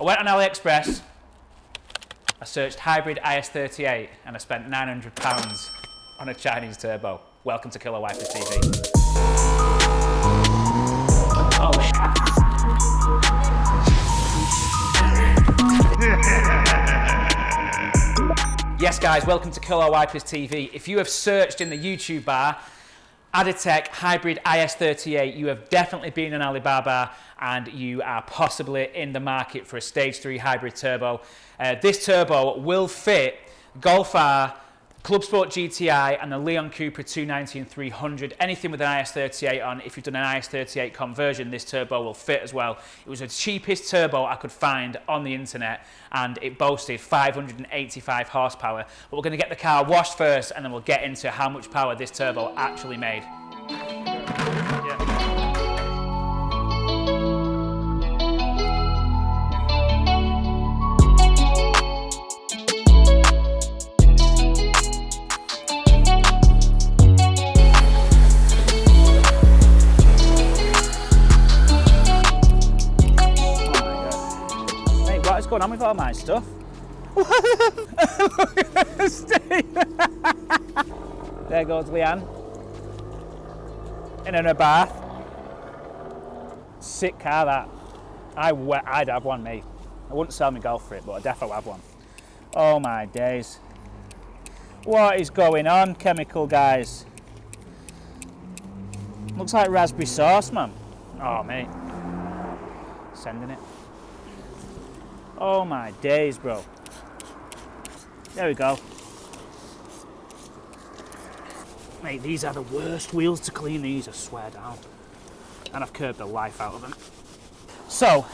I went on AliExpress, I searched hybrid IS38 and I spent £900 on a Chinese turbo. Welcome to Killer Wipers TV. Oh Yes guys, welcome to Killer Wipers TV. If you have searched in the YouTube bar Adatec hybrid IS38, you have definitely been on Alibaba and you are possibly in the market for a stage 3 hybrid turbo. This turbo will fit Golf Clubsport GTi and the Leon Cooper 290 and 300. Anything with an IS38 on, if you've done an IS38 conversion, this turbo will fit as well. It was the cheapest turbo I could find on the internet and it boasted 585 horsepower. But we're going to get the car washed first and then we'll get into how much power this turbo actually made. What's going on with all my stuff? There goes Leanne in her bath. Sick car that. I'd have one, mate. I wouldn't sell my Golf for it, but I'd definitely have one. Oh my days. What is going on, chemical guys? Looks like raspberry sauce, man. Oh mate. Sending it. Oh my days, bro. There we go. Mate, these are the worst wheels to clean, these, I swear down. And I've curbed the life out of them. So,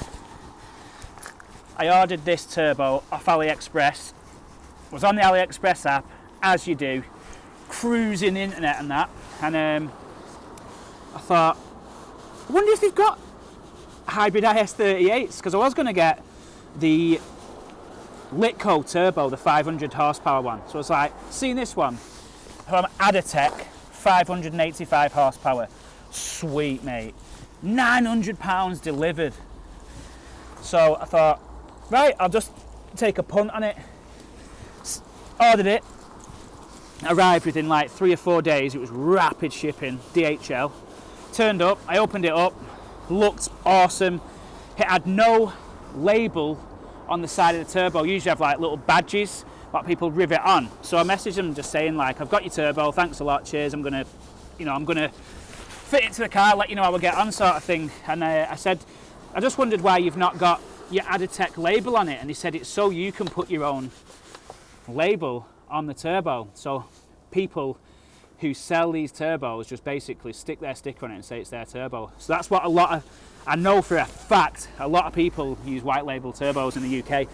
I ordered this turbo off AliExpress. Was on the AliExpress app, as you do, cruising the internet and that. And I thought, I wonder if they've got hybrid IS38s, because I was going to get the Litco turbo, the 500 horsepower one. So it's like, seeing this one from Adatec, 585 horsepower. Sweet, mate. £900 delivered. So I thought, right, I'll just take a punt on it. Ordered it. Arrived within like 3 or 4 days. It was rapid shipping, DHL. Turned up, I opened it up, looked awesome. It had no label on the side of the turbo. Usually have like little badges that people rivet on. So I messaged them just saying like, I've got your turbo, thanks a lot, cheers, I'm gonna fit it to the car, let you know how we get on, sort of thing. And I said, I just wondered why you've not got your Adatec label on it. And he said it's so you can put your own label on the turbo. So people who sell these turbos just basically stick their sticker on it and say it's their turbo. So that's what I know for a fact, a lot of people use white label turbos in the UK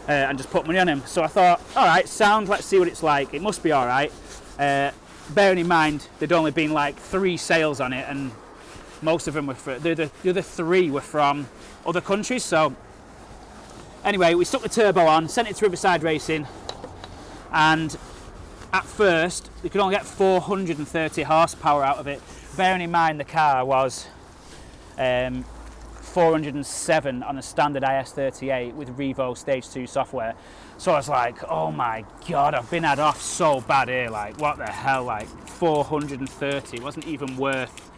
and just put money on them. So I thought, all right, sound, let's see what it's like. It must be all right. Bearing in mind, there'd only been like 3 sales on it and most of them were the other 3 were from other countries. So anyway, we stuck the turbo on, sent it to Riverside Racing, and at first, we could only get 430 horsepower out of it. Bearing in mind the car was 407 on a standard IS38 with Revo Stage 2 software. So I was like, oh my God, I've been had off so bad here. Like, what the hell, like 430, it wasn't even worth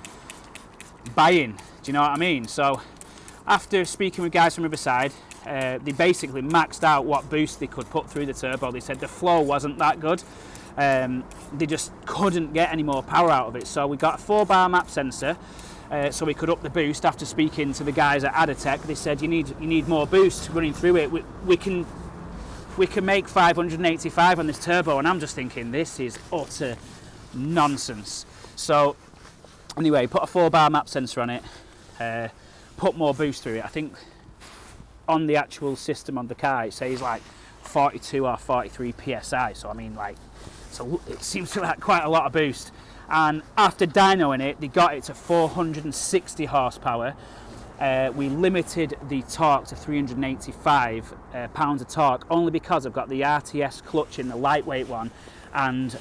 buying. Do you know what I mean? So after speaking with guys from Riverside, they basically maxed out what boost they could put through the turbo. They said the flow wasn't that good. They just couldn't get any more power out of it. So we got a 4-bar map sensor. So we could up the boost. After speaking to the guys at Adatec, they said you need more boost running through it. We can make 585 on this turbo, and I'm just thinking this is utter nonsense. So anyway, put a 4-bar map sensor on it, put more boost through it. I think on the actual system on the car it says like 42 or 43 psi. So I mean, like, so it seems to like quite a lot of boost. And after dynoing it, they got it to 460 horsepower. We limited the torque to 385 pounds of torque only because I've got the RTS clutch in the lightweight one, and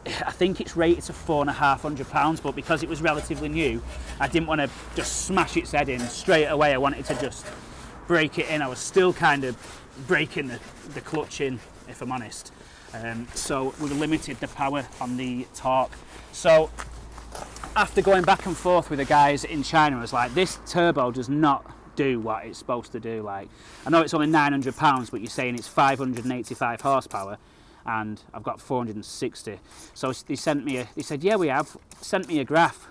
I think it's rated to 4,500 pounds, but because it was relatively new, I didn't want to just smash its head in straight away. I wanted to just brake it in, I was still kind of breaking the clutch in, if I'm honest. So we limited the power on the torque. So after going back and forth with the guys in China, I was like, this turbo does not do what it's supposed to do. Like, I know it's only £900, but you're saying it's 585 horsepower, and I've got 460. So they sent me they said, yeah, we have. Sent me a graph,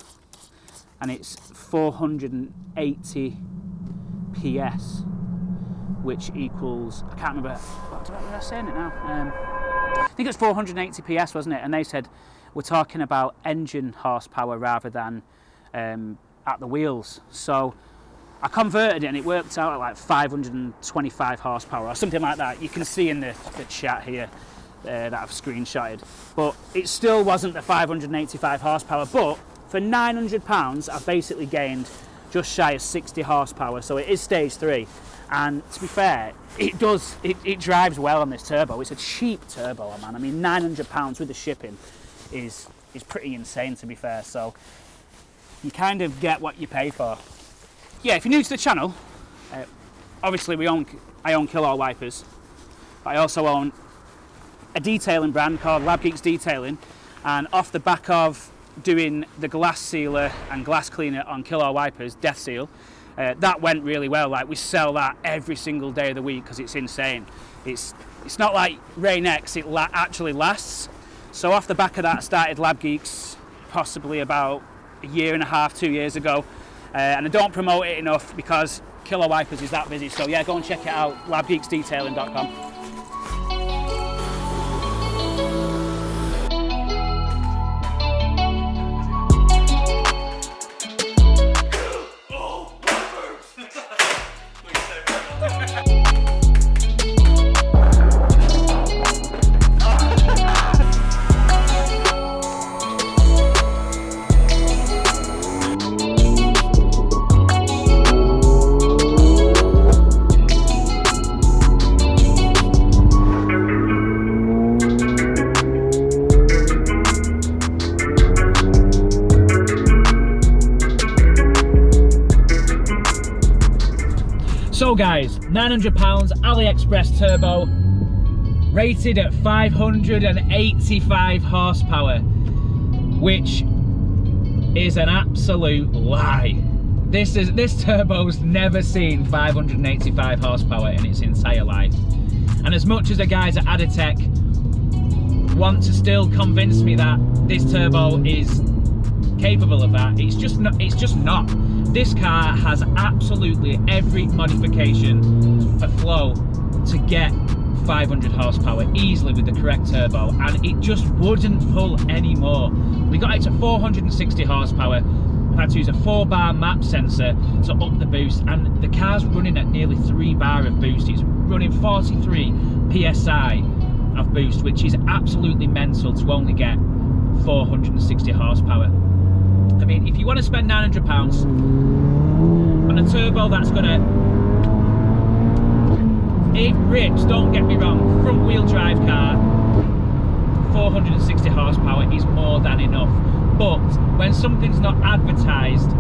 and it's 480 PS, which equals, I can't remember, what did I say it now? I think it's 480 PS, wasn't it? And they said, we're talking about engine horsepower rather than at the wheels. So I converted it and it worked out at like 525 horsepower or something like that. You can see in the chat here that I've screenshotted. But it still wasn't the 585 horsepower. But for £900, I've basically gained just shy of 60 horsepower. So it is stage 3. And to be fair, it drives well on this turbo. It's a cheap turbo, man. I mean, £900 with the shipping is pretty insane, to be fair. So you kind of get what you pay for. Yeah, if you're new to the channel, obviously I own Kill All Wipers, but I also own a detailing brand called Lab Geeks Detailing, and off the back of doing the glass sealer and glass cleaner on Kill All Wipers, Death Seal, that went really well. Like, we sell that every single day of the week because it's insane. It's not like Rain X, it actually lasts. So off the back of that, I started Lab Geeks possibly about a year and a half, 2 years ago. And I don't promote it enough because Kill All Wipers is that busy. So yeah, go and check it out, labgeeksdetailing.com. So guys, £900 AliExpress turbo, rated at 585 horsepower, which is an absolute lie. This turbo's never seen 585 horsepower in its entire life. And as much as the guys at Adatec want to still convince me that this turbo is capable of that, it's just not. This car has absolutely every modification of flow to get 500 horsepower easily with the correct turbo, and it just wouldn't pull any more. We got it to 460 horsepower. I've had to use a 4-bar map sensor to up the boost, and the car's running at nearly 3 bar of boost. It's running 43 PSI of boost, which is absolutely mental to only get 460 horsepower. I mean, if you want to spend £900 on a turbo that's gonna, it rips, don't get me wrong, front wheel drive car, 460 horsepower is more than enough. But when something's not advertised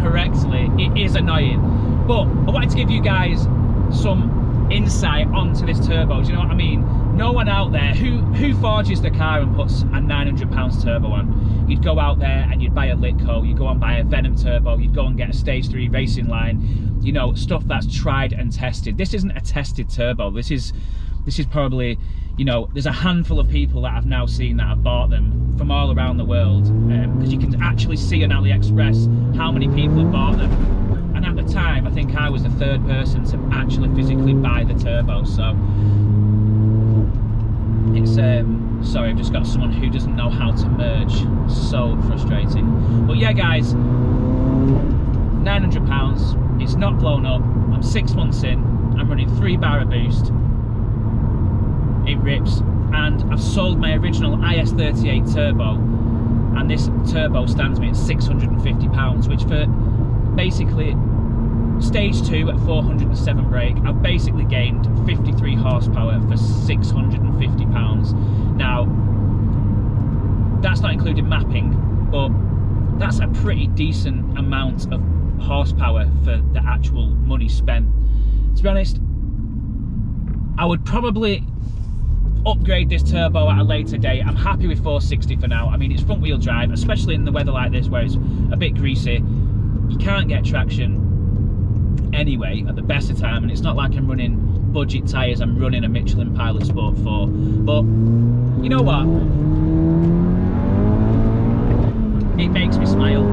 correctly, it is annoying. But I wanted to give you guys some insight onto this turbo. Do you know what I mean? No one out there who forges the car and puts a £900 turbo on. You'd go out there and you'd buy a Litco, you'd go and buy a Venom turbo, you'd go and get a stage 3 racing line, you know, stuff that's tried and tested. This isn't a tested turbo. This is probably, you know, there's a handful of people that I've now seen that have bought them from all around the world, because you can actually see on AliExpress how many people have bought them. And at the time, I think I was the 3rd person to actually physically buy the turbo. So it's sorry, I've just got someone who doesn't know how to merge. So frustrating. But yeah guys, £900, it's not blown up. I'm 6 months in, I'm running 3 bar of boost. It rips. And I've sold my original IS38 turbo, and this turbo stands me at £650, which for basically stage 2 at 407 brake, I've basically gained 53 horsepower for £650. Now, that's not including mapping, but that's a pretty decent amount of horsepower for the actual money spent. To be honest, I would probably upgrade this turbo at a later date. I'm happy with 460 for now. I mean, it's front wheel drive, especially in the weather like this where it's a bit greasy. You can't get traction anyway at the best of time, and it's not like I'm running budget tyres, I'm running a Michelin Pilot Sport 4. But you know what? It makes me smile.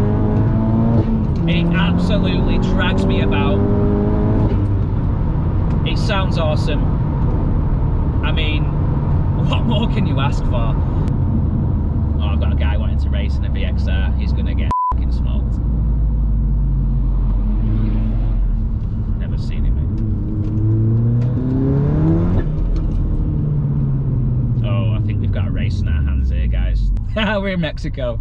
It absolutely drags me about. It sounds awesome. I mean, what more can you ask for? Oh, I've got a guy wanting to race in a VXR. He's gonna get fucking smoked. Never seen him. Oh, I think we've got a race in our hands here, guys. We're in Mexico.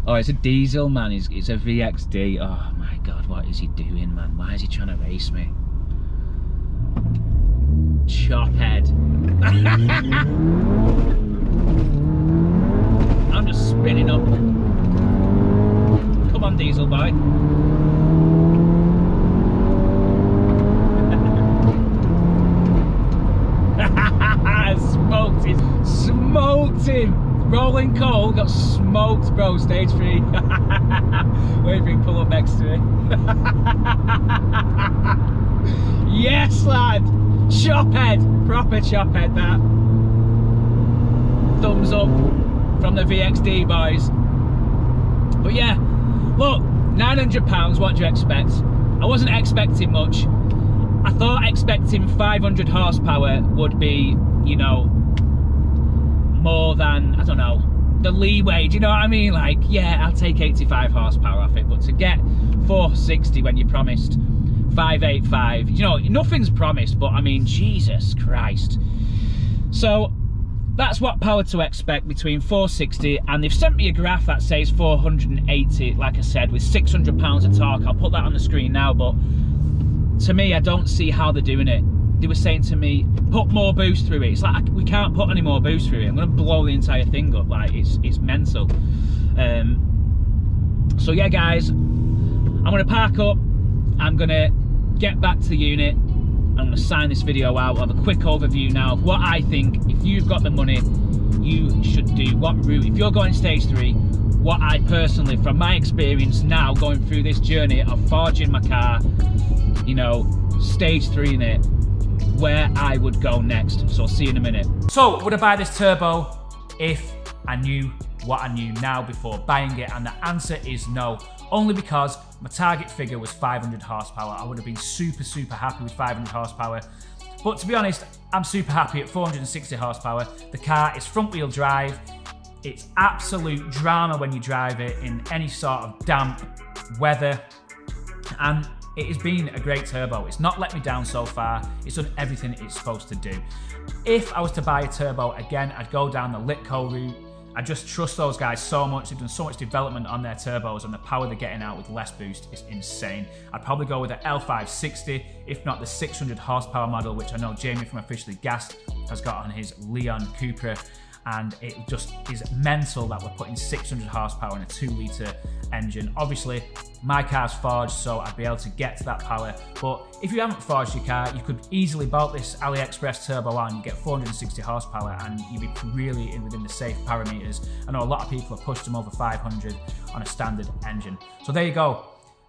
Oh, it's a diesel, man. It's a VXD. Oh my God, what is he doing, man? Why is he trying to race me? Chophead. I'm just spinning up. Come on, diesel boy. Smoked him. Smoked him. Rolling coal got smoked, bro. Stage 3. Wait for him to pull up next to me. Yes, lad. Chophead. Proper chophead, that. Thumbs up from the VXD boys. But yeah, look, £900. What do you expect? I wasn't expecting much. I thought expecting 500 horsepower would be, you know, more than, I don't know, the leeway, do you know what I mean? Like, yeah, I'll take 85 horsepower off it, but to get 460 when you promised 585, you know, nothing's promised, but I mean, Jesus Christ. So that's what power to expect between 460, and they've sent me a graph that says 480, like I said, with 600 pounds of torque. I'll put that on the screen now, but to me, I don't see how they're doing it. They were saying to me, put more boost through it. It's like, we can't put any more boost through it. I'm gonna blow the entire thing up. Like, it's mental. So yeah, guys, I'm gonna park up. I'm gonna get back to the unit. I'm gonna sign this video out. I'll have a quick overview now of what I think, if you've got the money, you should do. What route, if you're going stage 3, what I personally, from my experience now, going through this journey of forging my car, you know, stage 3 in it, where I would go next. So I'll see you in a minute. So would I buy this turbo if I knew what I knew now before buying it? And the answer is no, only because my target figure was 500 horsepower. I would have been super happy with 500 horsepower, but to be honest, I'm super happy at 460 horsepower. The car is front wheel drive. It's absolute drama when you drive it in any sort of damp weather, and it has been a great turbo. It's not let me down so far. It's done everything it's supposed to do. If I was to buy a turbo again, I'd go down the Litco route. I just trust those guys so much. They've done so much development on their turbos, and the power they're getting out with less boost is insane. I'd probably go with the L560, if not the 600 horsepower model, which I know Jamie from Officially Gassed has got on his Leon Cupra. And it just is mental that we're putting 600 horsepower in a 2-litre engine. Obviously, my car's forged, so I'd be able to get to that power. But if you haven't forged your car, you could easily bolt this AliExpress turbo on, you get 460 horsepower, and you'd be really within the safe parameters. I know a lot of people have pushed them over 500 on a standard engine. So there you go.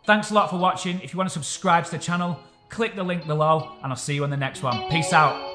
Thanks a lot for watching. If you want to subscribe to the channel, click the link below, and I'll see you on the next one. Peace out.